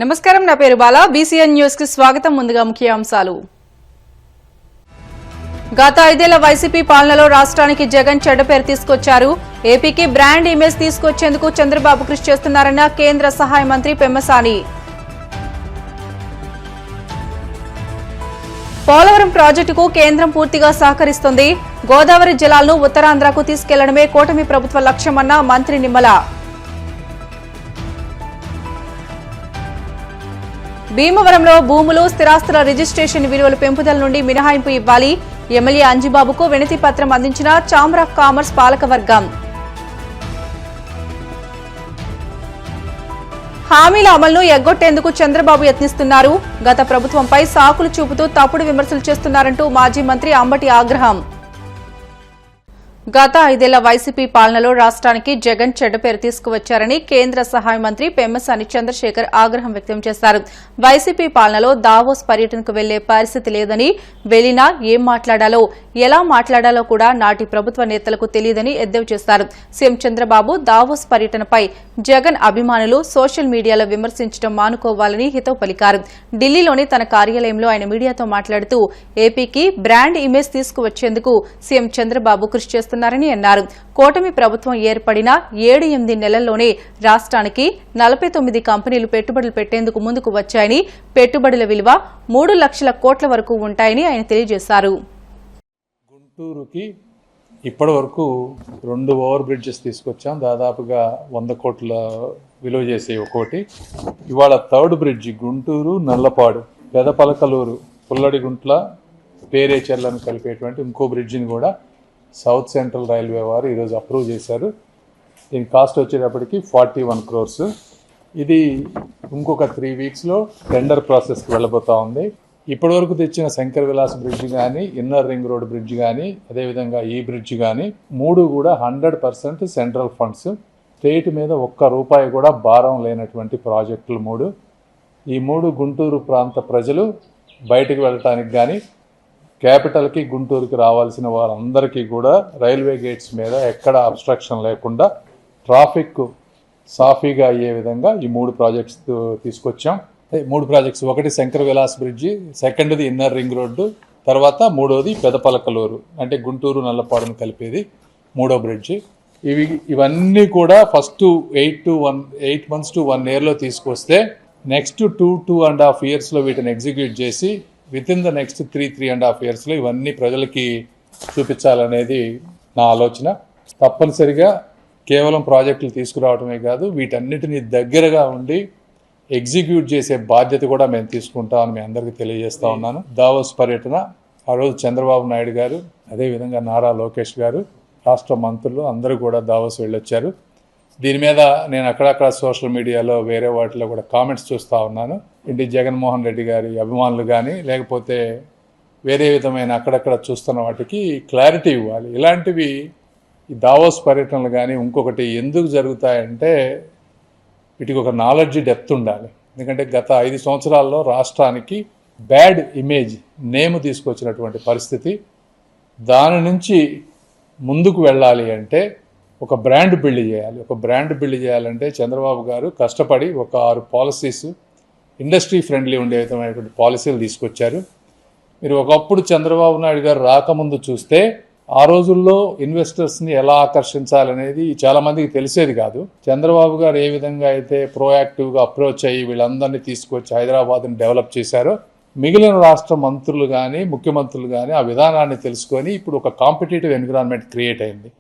నమస్కారం, నా పేరు బాలా. బీసీఎన్ న్యూస్ కి స్వాగతం. ముందుగా ముఖ్యాంశాలు. గత 5 ఏళ్ల వైసీపీ పాలనలో రాష్ట్రానికి జగన్ చెడ్డ పేరు తీసుకొచ్చారు. ఏపీకి బ్రాండ్ ఇమేజ్ తీసుకొచ్చేందుకు చంద్రబాబు కృషి చేస్తున్నారన్న కేంద్ర సహాయ మంత్రి పెమ్మసాని. పోలవరం ప్రాజెక్టుకు కేంద్రం పూర్తిగా సహకరిస్తుంది. గోదావరి జలాలను ఉత్తరాంధ్రకు తీసుకెళ్లడమే కూటమి ప్రభుత్వ లక్ష్యమన్న మంత్రి నిమ్మల. భీమవరంలో భూములు, స్థిరాస్తుల రిజిస్ట్రేషన్ విలువల పెంపుదల నుండి మినహాయింపు ఇవ్వాలి. ఎమ్మెల్యే అంజిబాబుకు వినతి పత్రం అందించిన ఛాంబర్ ఆఫ్ కామర్స్ పాలకవర్గం. హామీల అమలును ఎగ్గొట్టేందుకు చంద్రబాబు యత్నిస్తున్నారు. గత ప్రభుత్వంపై సాకులు చూపుతూ తప్పుడు విమర్శలు చేస్తున్నారంటూ మాజీ మంత్రి అంబటి ఆగ్రహం. గత 5 ఏళ్ల వైసీపీ పాలనలో రాష్ట్రానికి జగన్ చెడ్డ పేరు తీసుకువచ్చారని కేంద్ర సహాయ మంత్రి పెమ్మసాని చంద్రశేఖర్ ఆగ్రహం వ్యక్తం చేశారు. వైసీపీ పాలనలో దావోస్ పర్యటనకు వెళ్లే పరిస్థితి లేదని, వెళ్లినా ఏం మాట్లాడాలో, ఎలా మాట్లాడాలో కూడా నాటి ప్రభుత్వ నేతలకు తెలియదని ఎద్దేవా చేశారు. సీఎం చంద్రబాబు దావోస్ పర్యటనపై జగన్ అభిమానులు సోషల్ మీడియాలో విమర్శించడం మానుకోవాలని హితవు పలికారు. ఢిల్లీలోని తన కార్యాలయంలో ఆయన మీడియాతో మాట్లాడుతూ ఏపీకి బ్రాండ్ ఇమేజ్ తీసుకువచ్చేందుకు సీఎం చంద్రబాబు కృషి చేస్తున్నారు అన్నారు. కూటమి ప్రభుత్వం ఏర్పడిన 7-8 నెలల్లోనే రాష్ట్రానికి 49 కంపెనీలు పెట్టుబడులు పెట్టేందుకు ముందుకు వచ్చాయని, పెట్టుబడుల విలువ 3 లక్షల కోట్ల వరకు ఉంటాయని ఆయన తెలియజేశారు. గుంటూరుకి ఇప్పటి వరకు 2 ఓవర్ బ్రిడ్జెస్ తీసుకొచ్చాం. దాదాపుగా 100 కోట్ల విలువ చేసే ఒకటి. ఇవాళ 3rd బ్రిడ్జి గుంటూరు నల్లపాడు, పెదపలకలూరు, పుల్లడిగుంట్ల, పేరేచెర్లను కలిపేటువంటి ఇంకో బ్రిడ్జిని కూడా సౌత్ సెంట్రల్ రైల్వే వారు ఈరోజు అప్రూవ్ చేశారు. దీని కాస్ట్ వచ్చేటప్పటికి 41 crores. ఇది ఇంకొక 3 weeksలో టెండర్ ప్రాసెస్కి వెళ్ళబోతా ఉంది. ఇప్పటివరకు తెచ్చిన శంకర్ విలాస్ బ్రిడ్జ్ కానీ, ఇన్నర్ రింగ్ రోడ్ బ్రిడ్జ్ కానీ, అదేవిధంగా ఈ బ్రిడ్జ్ కానీ 3 కూడా 100% సెంట్రల్ ఫండ్స్. స్టేట్ మీద ₹1 కూడా భారం లేనటువంటి ప్రాజెక్టులు 3. ఈ 3 గుంటూరు ప్రాంత ప్రజలు బయటకు వెళ్ళటానికి కానీ, క్యాపిటల్కి గుంటూరుకి రావాల్సిన వారందరికీ కూడా రైల్వే గేట్స్ మీద ఎక్కడ అబ్స్ట్రక్షన్ లేకుండా ట్రాఫిక్ సాఫీగా అయ్యే విధంగా ఈ 3 ప్రాజెక్ట్స్ తీసుకొచ్చాం. 3 ప్రాజెక్ట్స్, ఒకటి శంకర్ విలాస్ బ్రిడ్జి, సెకండ్ది ఇన్నర్ రింగ్ రోడ్డు, తర్వాత 3వది పెదపలకలూరు అంటే గుంటూరు నల్లపాడును కలిపేది 3వ బ్రిడ్జి. ఇవన్నీ కూడా ఫస్ట్ 8 months to 1 yearలో తీసుకొస్తే నెక్స్ట్ 2.5 yearsలో వీటిని ఎగ్జిక్యూట్ చేసి వితిన్ ద నెక్స్ట్ 3.5 yearsలో ఇవన్నీ ప్రజలకి చూపించాలనేది నా ఆలోచన. తప్పనిసరిగా కేవలం ప్రాజెక్టులు తీసుకురావడమే కాదు, వీటన్నిటిని దగ్గరగా ఉండి ఎగ్జిక్యూట్ చేసే బాధ్యత కూడా మేము తీసుకుంటామని మీ అందరికీ తెలియజేస్తా ఉన్నాను. దావోస్ పర్యటన ఆ రోజు చంద్రబాబు నాయుడు గారు, అదేవిధంగా నారా లోకేష్ గారు, రాష్ట్ర మంత్రులు అందరూ కూడా దావోస్ వెళ్ళొచ్చారు. దీని మీద నేను అక్కడక్కడ సోషల్ మీడియాలో వేరే వాటిలో కూడా కామెంట్స్ చూస్తూ ఉన్నాను. ఇంటి జగన్మోహన్ రెడ్డి గారి అభిమానులు కానీ, లేకపోతే వేరే విధమైన అక్కడక్కడ చూస్తున్న వాటికి క్లారిటీ ఇవ్వాలి. ఇలాంటివి ఈ దావోస్ పర్యటనలు కానీ ఇంకొకటి ఎందుకు జరుగుతాయంటే వీటికి ఒక నాలెడ్జ్ డెప్త్ ఉండాలి. ఎందుకంటే గత 5 సంవత్సరాల్లో రాష్ట్రానికి బ్యాడ్ ఇమేజ్ నేమ్ తీసుకొచ్చినటువంటి పరిస్థితి. దాని నుంచి ముందుకు వెళ్ళాలి అంటే ఒక బ్రాండ్ బిల్డ్ చేయాలి. ఒక బ్రాండ్ బిల్డ్ చేయాలంటే చంద్రబాబు గారు కష్టపడి ఒక 6 పాలసీస్, ఇండస్ట్రీ ఫ్రెండ్లీ ఉండే విధమైనటువంటి పాలసీలు తీసుకొచ్చారు. మీరు ఒకప్పుడు చంద్రబాబు నాయుడు గారు రాకముందు చూస్తే ఆ రోజుల్లో ఇన్వెస్టర్స్ని ఎలా ఆకర్షించాలనేది చాలామందికి తెలిసేది కాదు. చంద్రబాబు గారు ఏ విధంగా అయితే ప్రోయాక్టివ్గా అప్రోచ్ అయ్యి వీళ్ళందరినీ తీసుకొచ్చి హైదరాబాద్ని డెవలప్ చేశారో, మిగిలిన రాష్ట్ర మంత్రులు కానీ, ముఖ్యమంత్రులు కానీ ఆ విధానాన్ని తెలుసుకొని ఇప్పుడు ఒక కాంపిటేటివ్ ఎన్విరాన్మెంట్ క్రియేట్ అయింది.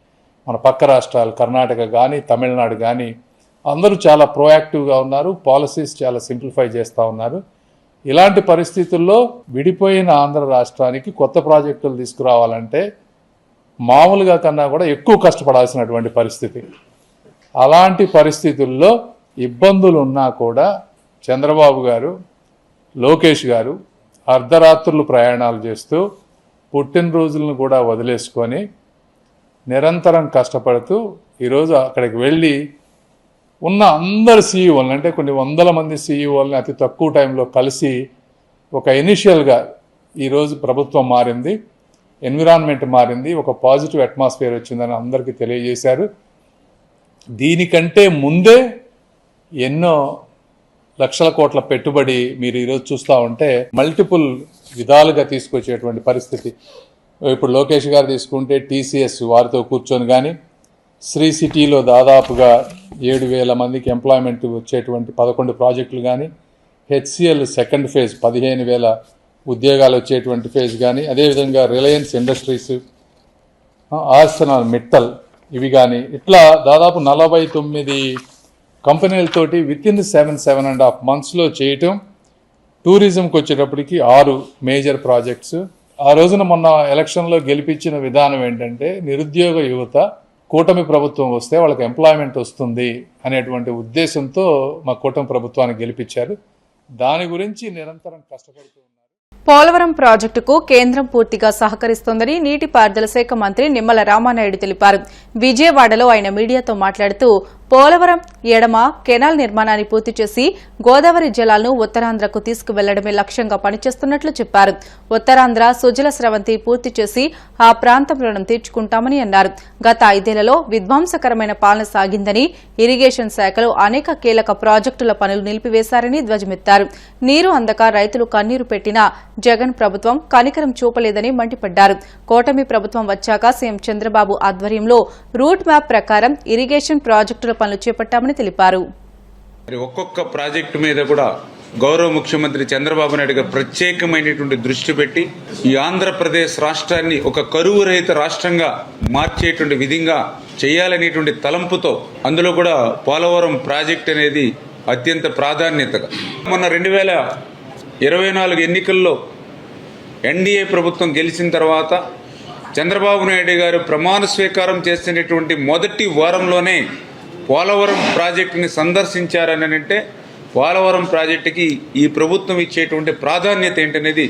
మన పక్క రాష్ట్రాలు కర్ణాటక కానీ, తమిళనాడు కానీ అందరూ చాలా ప్రోయాక్టివ్గా ఉన్నారు. పాలసీస్ చాలా సింప్లిఫై చేస్తూ ఉన్నారు. ఇలాంటి పరిస్థితుల్లో విడిపోయిన ఆంధ్ర రాష్ట్రానికి కొత్త ప్రాజెక్టులు తీసుకురావాలంటే మామూలుగా కన్నా కూడా ఎక్కువ కష్టపడాల్సినటువంటి పరిస్థితి. అలాంటి పరిస్థితుల్లో ఇబ్బందులు ఉన్నా కూడా చంద్రబాబు గారు, లోకేష్ గారు అర్ధరాత్రులు ప్రయాణాలు చేస్తూ పుట్టినరోజులను కూడా వదిలేసుకొని నిరంతరం కష్టపడుతూ ఈరోజు అక్కడికి వెళ్ళి ఉన్న అందరు సీఈఓలను, అంటే కొన్ని 100 మంది సీఈఓలని అతి తక్కువ టైంలో కలిసి ఒక ఇనిషియల్గా ఈరోజు ప్రభుత్వం మారింది, ఎన్విరాన్మెంట్ మారింది, ఒక పాజిటివ్ అట్మాస్ఫియర్ వచ్చిందని అందరికీ తెలియజేశారు. దీనికంటే ముందే ఎన్నో లక్షల కోట్ల పెట్టుబడి మీరు ఈరోజు చూస్తూ ఉంటే మల్టిపుల్ విధాలుగా తీసుకొచ్చేటువంటి పరిస్థితి. ఇప్పుడు లోకేష్ గారు తీసుకుంటే టీసీఎస్ వారితో కూర్చొని కానీ శ్రీ సిటీలో దాదాపుగా 7,000 మందికి ఎంప్లాయ్మెంట్ వచ్చేటువంటి 11 ప్రాజెక్టులు కానీ, హెచ్సిఎల్ సెకండ్ ఫేజ్ 15,000 ఉద్యోగాలు వచ్చేటువంటి ఫేజ్ కానీ, అదేవిధంగా రిలయన్స్ ఇండస్ట్రీస్, ఆర్సెనల్ మిట్టల్ ఇవి కానీ, ఇట్లా దాదాపు 49 కంపెనీలతోటి వితిన్ 7.5 monthsలో చేయటం. టూరిజంకి వచ్చేటప్పటికి 6 మేజర్ ప్రాజెక్ట్స్. ఆ రోజున మొన్న ఎలక్షన్లో గెలిపించిన విధానం ఏంటంటే నిరుద్యోగ యువత కూటమి ప్రభుత్వం వస్తే వాళ్ళకి ఎంప్లాయ్మెంట్ వస్తుంది అనేటువంటి ఉద్దేశంతో మా కూటమి ప్రభుత్వాన్ని గెలిపించారు. దాని గురించి నిరంతరం కష్టపడుతూ ఉన్నారు. పోలవరం ప్రాజెక్టుకు కేంద్రం పూర్తిగా సహకరిస్తోందని నీటిపారుదల శాఖ మంత్రి నిమ్మల రామానాయుడు తెలిపారు. విజయవాడలో ఆయన మీడియాతో మాట్లాడుతూ పోలవరం ఎడమ కెనాల్ నిర్మాణాన్ని పూర్తి చేసి గోదావరి జలాలను ఉత్తరాంధ్రకు తీసుకువెళ్లడమే లక్ష్యంగా పనిచేస్తున్నట్లు చెప్పారు. ఉత్తరాంధ్ర సుజల స్రవంతి పూర్తి చేసి ఆ ప్రాంతం రుణం తీర్చుకుంటామని అన్నారు. గత 5 ఏళ్లలో విధ్వంసకరమైన పాలన సాగిందని, ఇరిగేషన్ శాఖలో అనేక కీలక ప్రాజెక్టుల పనులు నిలిపివేశారని ధ్వజమెత్తారు. నీరు అందక రైతులు కన్నీరు పెట్టినా జగన్ ప్రభుత్వం కనికరం చూపలేదని మండిపడ్డారు. కూటమి ప్రభుత్వం వచ్చాక సీఎం చంద్రబాబు ఆధ్వర్యంలో రూట్ మ్యాప్ ప్రకారం ఇరిగేషన్ ప్రాజెక్టుల పనులు చేపట్టామని తెలిపారు. ఒక్కొక్క ప్రాజెక్టు మీద కూడా గౌరవ ముఖ్యమంత్రి చంద్రబాబు నాయుడు గారు ప్రత్యేకమైనటువంటి దృష్టి పెట్టి ఈ ఆంధ్రప్రదేశ్ రాష్ట్రాన్ని ఒక కరువు రహిత రాష్ట్రంగా మార్చేటువంటి విధంగా చేయాలనేటువంటి తలంపుతో అందులో కూడా పోలవరం ప్రాజెక్ట్ అనేది అత్యంత ప్రాధాన్యతగా మొన్న 2024 ఎన్నికల్లో ఎన్డీఏ ప్రభుత్వం గెలిచిన తర్వాత చంద్రబాబు నాయుడు గారు ప్రమాణ స్వీకారం చేసినటువంటి మొదటి వారంలోనే పోలవరం ప్రాజెక్టుని సందర్శించారని అంటే పోలవరం ప్రాజెక్టుకి ఈ ప్రభుత్వం ఇచ్చేటువంటి ప్రాధాన్యత ఏంటనేది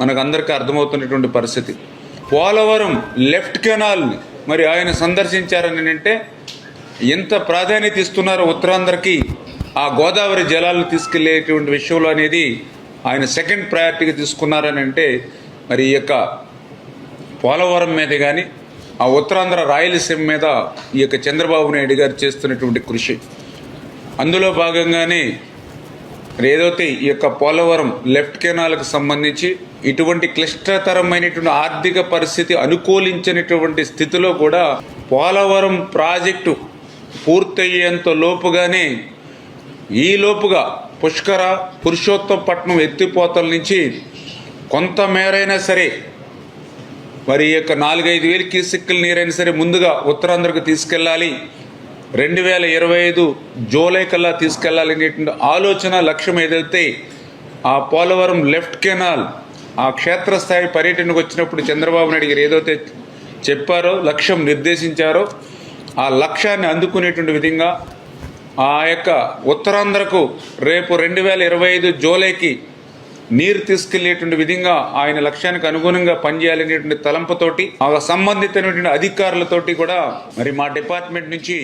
మనకు అందరికీ అర్థమవుతున్నటువంటి పరిస్థితి. పోలవరం లెఫ్ట్ కెనాల్ని మరి ఆయన సందర్శించారని అంటే ఎంత ప్రాధాన్యత ఇస్తున్నారో ఉత్తరాంధ్రకి ఆ గోదావరి జలాలను తీసుకెళ్లేటువంటి విషయంలో అనేది ఆయన సెకండ్ ప్రయారిటీగా తీసుకున్నారని అంటే మరి ఈ యొక్క పోలవరం మీద కానీ ఆ ఉత్తరాంధ్ర రాయలసీమ మీద ఈ యొక్క చంద్రబాబు నాయుడు గారు చేస్తున్నటువంటి కృషి అందులో భాగంగానే ఏదైతే ఈ యొక్క పోలవరం లెఫ్ట్ కెనాల్కు సంబంధించి ఇటువంటి క్లిష్టతరమైనటువంటి ఆర్థిక పరిస్థితి అనుకూలించినటువంటి స్థితిలో కూడా పోలవరం ప్రాజెక్టు పూర్తయ్యేంత లోపుగానే ఈ లోపుగా పుష్కర పురుషోత్తపట్నం ఎత్తిపోతల నుంచి కొంతమేరైనా సరే మరి ఈ యొక్క 4-5 క్యూసెక్కుల నీరైనా సరే ముందుగా ఉత్తరాంధ్రకు తీసుకెళ్ళాలి, 2025 జూలై కల్లా తీసుకెళ్లాలనేటువంటి ఆలోచన లక్ష్యం ఏదైతే ఆ పోలవరం లెఫ్ట్ కెనాల్ ఆ క్షేత్రస్థాయి పర్యటనకు వచ్చినప్పుడు చంద్రబాబు నాయుడు గారు ఏదైతే చెప్పారో లక్ష్యం నిర్దేశించారో ఆ లక్ష్యాన్ని అందుకునేటువంటి విధంగా ఆ యొక్క ఉత్తరాంధ్రకు రేపు 2025 జూలైకి నీరు తీసుకెళ్లేటువంటి విధంగా ఆయన లక్ష్యానికి అనుగుణంగా పనిచేయాలనేటువంటి తలంపుతోటి ఆ సంబంధితమైనటువంటి అధికారులతోటి కూడా మరి మా డిపార్ట్మెంట్ నుంచి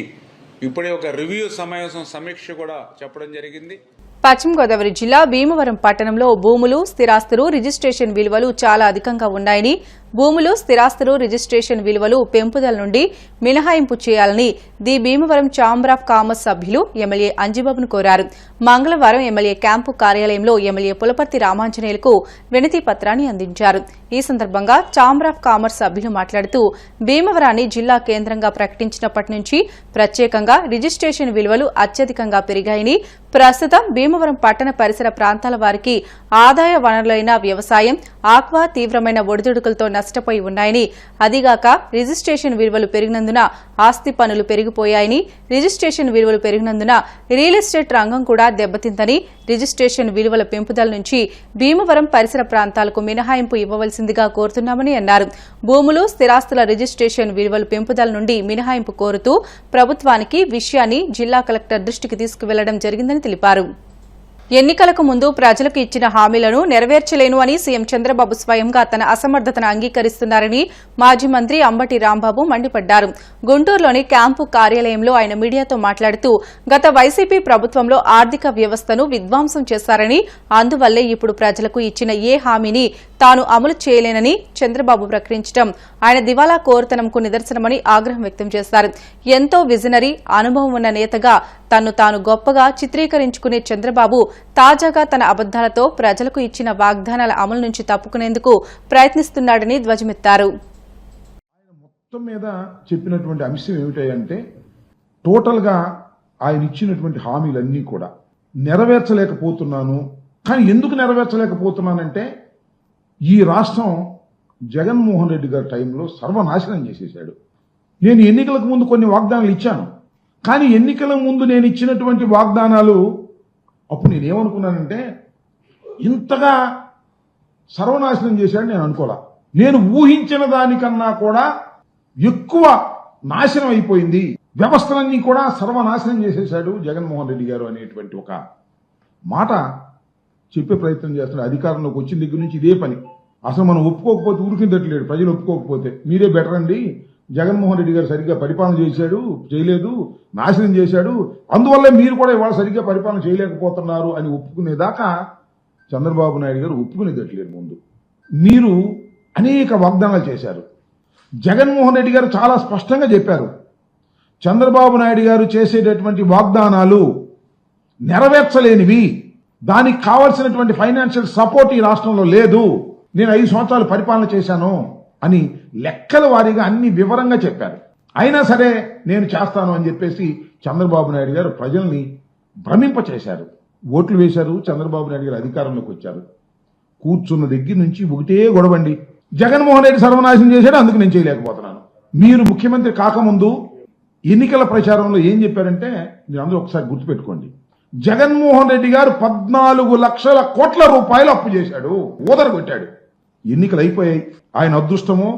ఇప్పుడే ఒక రివ్యూ సమావేశం సమీక్ష కూడా చెప్పడం జరిగింది. పశ్చిమ గోదావరి జిల్లా భీమవరం పట్టణంలో భూములు, స్థిరాస్తులు రిజిస్ట్రేషన్ విలువలు చాలా అధికంగా ఉన్నాయని, భూములు, స్థిరాస్తులు రిజిస్ట్రేషన్ విలువలు పెంపుదల నుండి మినహాయింపు చేయాలని the Bhimavaram chamber of commerce సభ్యులు ఎమ్మెల్యే అంజిబాబును కోరారు. మంగళవారం ఎమ్మెల్యే క్యాంపు కార్యాలయంలో ఎమ్మెల్యే పులపర్తి రామాంజనేయులకు వినతి పత్రాన్ని అందించారు. ఈ సందర్భంగా ఛాంబర్ ఆఫ్ కామర్స్ సభ్యులు మాట్లాడుతూ భీమవరాన్ని జిల్లా కేంద్రంగా ప్రకటించినప్పటి నుంచి ప్రత్యేకంగా రిజిస్ట్రేషన్ విలువలు అత్యధికంగా పెరిగాయని, ప్రస్తుతం భీమవరం పట్టణ పరిసర ప్రాంతాల వారికి ఆదాయ వనరులైన వ్యవసాయం, ఆక్వా తీవ్రమైన ఒడిదుడుకులతో నష్టపోయి ఉన్నాయని, అదిగాక రిజిస్ట్రేషన్ విలువలు పెరిగినందున ఆస్తి పన్నులు పెరిగిపోయాయని, రిజిస్ట్రేషన్ విలువలు పెరిగినందున రియల్ ఎస్టేట్ రంగం కూడా దెబ్బతిందని, రిజిస్ట్రేషన్ విలువల పెంపుదల నుంచి భీమవరం పరిసర ప్రాంతాలకు మినహాయింపు ఇవ్వవలసిందిగా కోరుతున్నామని అన్నారు. భూములు, స్థిరాస్తుల రిజిస్ట్రేషన్ విలువల పెంపుదల నుండి మినహాయింపు కోరుతూ ప్రభుత్వానికి విషయాన్ని జిల్లా కలెక్టర్ దృష్టికి తీసుకువెళ్లడం జరిగిందని తెలిపారు. ఎన్నికలకు ముందు ప్రజలకు ఇచ్చిన హామీలను నెరవేర్చలేను అని సీఎం చంద్రబాబు స్వయంగా తన అసమర్థతను అంగీకరిస్తున్నారని మాజీ మంత్రి అంబటి రాంబాబు మండిపడ్డారు. గుంటూరులోని క్యాంపు కార్యాలయంలో ఆయన మీడియాతో మాట్లాడుతూ గత వైసీపీ ప్రభుత్వంలో ఆర్థిక వ్యవస్థను విధ్వంసం చేశారని, అందువల్లే ఇప్పుడు ప్రజలకు ఇచ్చిన ఏ హామీని తాను అమలు చేయలేనని చంద్రబాబు ప్రకటించడం ఆయన దివాలా కోరుతనంకు నిదర్శనమని ఆగ్రహం వ్యక్తం చేశారు. ఎంతో విజనరీ, అనుభవం ఉన్న నేతగా తన్ను తాను గొప్పగా చిత్రీకరించుకునే చంద్రబాబు తాజాగా తన అబద్దాలతో ప్రజలకు ఇచ్చిన వాగ్దానాల అమలు నుంచి తప్పుకునేందుకు ప్రయత్నిస్తున్నాడని ధ్వజమెత్తారు. మొత్తం మీద చెప్పినటువంటి అంశం ఏమిటంటే టోటల్గా ఆయన ఇచ్చినటువంటి హామీలన్నీ కూడా నెరవేర్చలేకపోతున్నాను. కానీ ఎందుకు నెరవేర్చలేకపోతున్నానంటే ఈ రాష్ట్రం జగన్మోహన్ రెడ్డి గారి టైంలో సర్వనాశనం చేసేశాడు. నేను ఎన్నికలకు ముందు కొన్ని వాగ్దానాలు ఇచ్చాను, కానీ ఎన్నికల ముందు నేను ఇచ్చినటువంటి వాగ్దానాలు అప్పుడు నేనేమనుకున్నానంటే ఇంతగా సర్వనాశనం చేశాడు నేను అనుకోలే. నేను ఊహించిన దానికన్నా కూడా ఎక్కువ నాశనం అయిపోయింది, వ్యవస్థలన్నీ కూడా సర్వనాశనం చేసేశాడు జగన్మోహన్ రెడ్డి గారు అనేటువంటి ఒక మాట చెప్పే ప్రయత్నం చేస్తున్నాడు. అధికారంలోకి వచ్చిన దగ్గర నుంచి ఇదే పని. అసలు మనం ఒప్పుకోకపోతే ఊరికిందట్లేడు, ప్రజలు ఒప్పుకోకపోతే మీరే బెటర్ అండి, జగన్మోహన్ రెడ్డి గారు సరిగ్గా పరిపాలన చేయలేదు, నాశనం చేశాడు, అందువల్ల మీరు కూడా ఇవాళ సరిగ్గా పరిపాలన చేయలేకపోతున్నారు అని ఒప్పుకునేదాకా చంద్రబాబు నాయుడు గారు ఒప్పుకునేదట్లేరు. ముందు మీరు అనేక వాగ్దానాలు చేశారు. జగన్మోహన్ రెడ్డి గారు చాలా స్పష్టంగా చెప్పారు, చంద్రబాబు నాయుడు గారు చేసేటటువంటి వాగ్దానాలు నెరవేర్చలేనివి, దానికి కావాల్సినటువంటి ఫైనాన్షియల్ సపోర్ట్ ఈ రాష్ట్రంలో లేదు, నేను 5 సంవత్సరాలు పరిపాలన చేశాను అని లెక్కల వారీగా అన్ని వివరంగా చెప్పారు. అయినా సరే నేను చేస్తాను అని చెప్పేసి చంద్రబాబు నాయుడు గారు ప్రజల్ని భ్రమింపచేశారు. ఓట్లు వేశారు, చంద్రబాబు నాయుడు గారు అధికారంలోకి వచ్చారు. కూర్చున్న దగ్గర నుంచి ఒకటే గొడవండి, జగన్మోహన్ రెడ్డి సర్వనాశనం చేశాడు, అందుకు నేను చేయలేకపోతున్నాను. మీరు ముఖ్యమంత్రి కాకముందు ఎన్నికల ప్రచారంలో ఏం చెప్పారంటే మీరు అందరూ ఒకసారి గుర్తుపెట్టుకోండి, జగన్మోహన్ రెడ్డి గారు 14 లక్షల కోట్ల రూపాయలు అప్పు చేశాడు, ఊదరగొట్టాడు. ఎన్నికలు అయిపోయాయి. ఆయన అదృష్టమో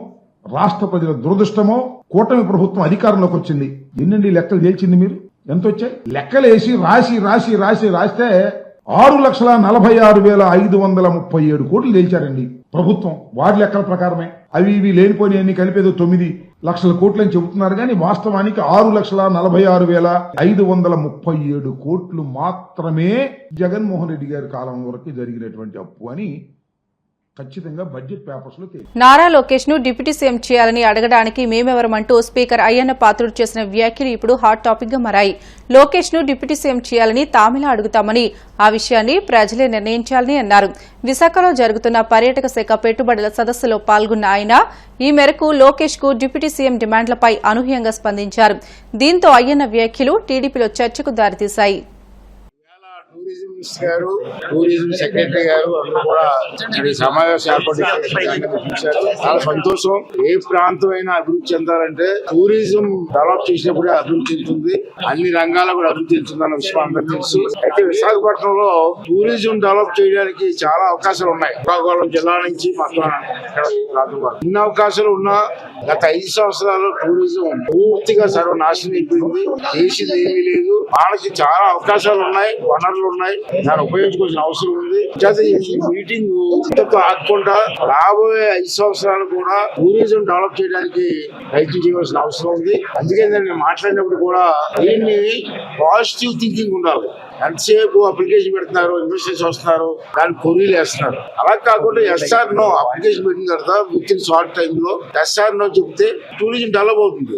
రాష్ట్ర ప్రజల దురదృష్టమో కూటమి ప్రభుత్వం అధికారంలోకి వచ్చింది. ఎన్నండి లెక్కలు తేల్చింది మీరు? ఎంత వచ్చాయి? లెక్కలేసి రాస్తే 6,46,537 కోట్లు తేల్చారండి ప్రభుత్వం. వారి లెక్కల ప్రకారమే అవి ఇవి లేనిపోయి అన్ని కలిపేదో 9 లక్షల కోట్లు అని చెబుతున్నారు, కానీ వాస్తవానికి 6,46,537 కోట్లు మాత్రమే జగన్మోహన్ రెడ్డి గారి కాలం వరకు జరిగినటువంటి అప్పు అని ఖచ్చితంగా బడ్జెట్ పేపర్స్ లో తేలింది. నారా లోకేష్ ను డిప్యూటీ సీఎం చేయాలని అడగడానికి మేమెవరమంటూ స్పీకర్ అయ్యన్న పాత్రుడు చేసిన వ్యాఖ్యలు ఇప్పుడు హాట్ టాపిక్ గా మారాయి. లోకేష్ ను డిప్యూటీ సీఎం చేయాలని తామిలా అడుగుతామని, ఆ విషయాన్ని ప్రజలే నిర్ణయించాలని అన్నారు. విశాఖలో జరుగుతున్న పర్యాటక శాఖ పెట్టుబడుల సదస్సులో పాల్గొన్న ఆయన ఈ మేరకు లోకేష్ కు డిప్యూటీ సీఎం డిమాండ్లపై అనూహ్యంగా స్పందించారు. దీంతో అయ్యన్న వ్యాఖ్యలు టీడీపీలో చర్చకు దారితీశాయి. టూరిజం మినిస్టర్ గారు, టూరిజం సెక్రటరీ గారు అందరూ కూడా ఈ సమావేశం ఏర్పాటు చూశారు. చాలా సంతోషం. ఏ ప్రాంతం అయినా అభివృద్ధి చెందాలంటే టూరిజం డెవలప్ చేసినప్పుడే అభివృద్ధి చెందుతుంది, అన్ని రంగాల్లో కూడా అభివృద్ధి చెందుతుందన్న విషయం అందరికీ తెలుసు. అయితే విశాఖపట్నంలో టూరిజం డెవలప్ చేయడానికి చాలా అవకాశాలు ఉన్నాయి. శ్రీకాకుళం జిల్లా నుంచి మొత్తం ఇన్ని అవకాశాలు ఉన్నా గత 5 సంవత్సరాలు టూరిజం పూర్తిగా సర్వనాశనం అయిపోయింది. చేసింది ఏమీ లేదు. మనకి చాలా అవకాశాలు ఉన్నాయి, వనరులు ఉన్నాయి, దాన్ని ఉపయోగించుకోవాల్సిన అవసరం ఉంది. ఈ మీటింగ్ ఆగకుండా రాబోయే 5 సంవత్సరాలు కూడా టూరిజం డెవలప్ చేయడానికి ప్రయత్నం చేయవలసిన అవసరం ఉంది. అందుకే నేను మాట్లాడినప్పుడు కూడా దీన్ని పాజిటివ్ థింకింగ్ ఉండాలి. ఎంతసేపు అప్లికేషన్ పెడుతున్నారు, ఇన్వెస్టర్స్ వస్తున్నారు, దాన్ని కొరీలు వేస్తున్నారు. అలా కాకుండా ఎస్ఆర్ నో అప్లికేషన్ పెట్టిన తర్వాత విత్ ఇన్ షార్ట్ టైమ్ లో ఎస్ఆర్ నో చెప్తే టూరిజం డెవలప్ అవుతుంది.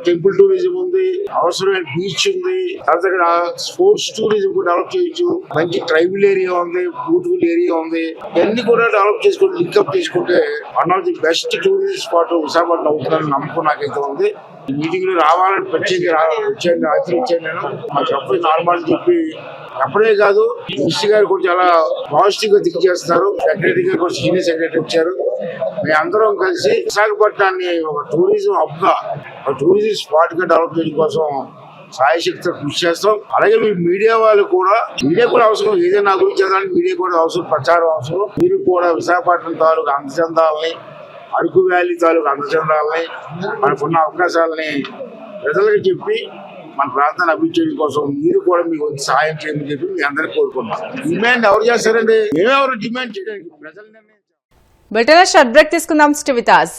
టెంపుల్ టూరిజం ఉంది, అవసరమైన బీచ్ ఉంది, తర్వాత స్పోర్ట్స్ టూరిజం కూడా డెవలప్ చేయొచ్చు. మంచి ట్రైబల్ ఏరియా ఉంది, బ్యూటిఫుల్ ఏరియా ఉంది. ఇవన్నీ కూడా డెవలప్ చేసుకుంటే లింకప్ చేసుకుంటే one of the best tourism spot Visakhapatnam అవుతుందని నమ్మకం నాకైతే ఉంది. ఈ మీటింగ్ లో రావాలని ప్రత్యేకంగా వచ్చాను, రాత్రి వచ్చాను. నేను మాకు అప్పుడు నార్మల్ చెప్పి అప్పుడే కాదు, మినిస్టర్ గారు కూడా చాలా పాజిటివ్ గా థింక్ చేస్తున్నారు. సెక్రటరీ గారు కూడా సీనియర్ సెక్రటరీ వచ్చారు. మేమందరం కలిసి విశాఖపట్నాన్ని ఒక టూరిజం హబ్ గా, ఒక టూరిజం స్పాట్ గా డెవలప్ చేయడం కోసం సాయశక్తితో కృషి చేస్తాం. అలాగే మీ మీడియా వాళ్ళు కూడా, మీడియా కూడా అవసరం, ఏదైనా గురించి చదవడానికి మీడియా కూడా అవసరం, ప్రచారం అవసరం. మీరు కూడా విశాఖపట్నం తాలూకు అందచందాలని, అరకు వ్యాలీ తాలూకు అందచందాలని, మనకున్న అవకాశాలని ప్రజలకు చెప్పి మన ప్రాంతాన్ని అభివృద్ధి చేయడం కోసం మీరు కూడా మీకు సహాయం చేయమని చెప్పి మీ అందరికీ కోరుకున్నాం. డిమాండ్ ఎవరు చేస్తారండి? మేమెవరు డిమాండ్ చేయడానికి? ప్రజలు నిర్ణయించారు. బ్రేక్ తీసుకుందాం. Stay with us.